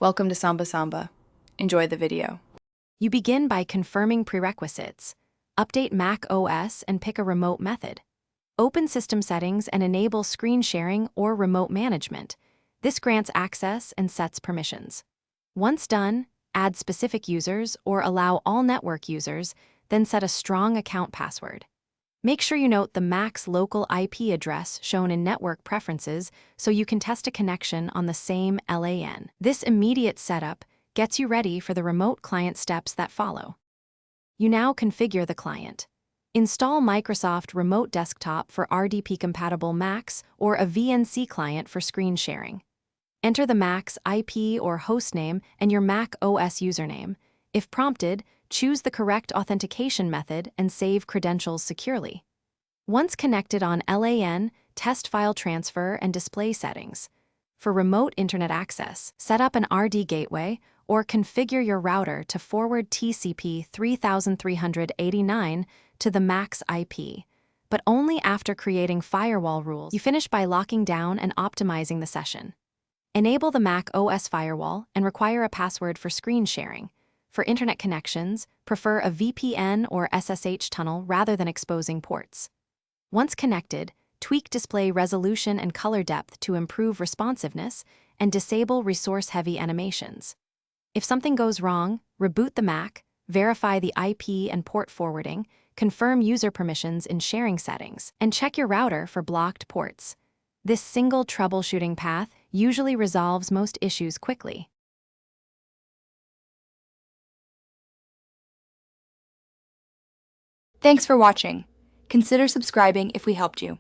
Welcome to Samba Samba. Enjoy the video. You begin by confirming prerequisites. Update Mac OS and pick a remote method. Open System Settings and enable screen sharing or remote management. This grants access and sets permissions. Once done, add specific users or allow all network users, then set a strong account password. Make sure you note the Mac's local IP address shown in Network Preferences so you can test a connection on the same LAN. This immediate setup gets you ready for the remote client steps that follow. You now configure the client. Install Microsoft Remote Desktop for RDP-compatible Macs or a VNC client for screen sharing. Enter the Mac's IP or hostname and your Mac OS username. If prompted, choose the correct authentication method and save credentials securely. Once connected on LAN, test file transfer and display settings. For remote internet access, set up an RD gateway or configure your router to forward TCP 3389 to the Mac's IP, but only after creating firewall rules. You finish by locking down and optimizing the session. Enable the Mac OS firewall and require a password for screen sharing. For internet connections, prefer a VPN or SSH tunnel rather than exposing ports. Once connected, tweak display resolution and color depth to improve responsiveness and disable resource-heavy animations. If something goes wrong, reboot the Mac, verify the IP and port forwarding, confirm user permissions in sharing settings, and check your router for blocked ports. This single troubleshooting path usually resolves most issues quickly. Thanks for watching. Consider subscribing if we helped you.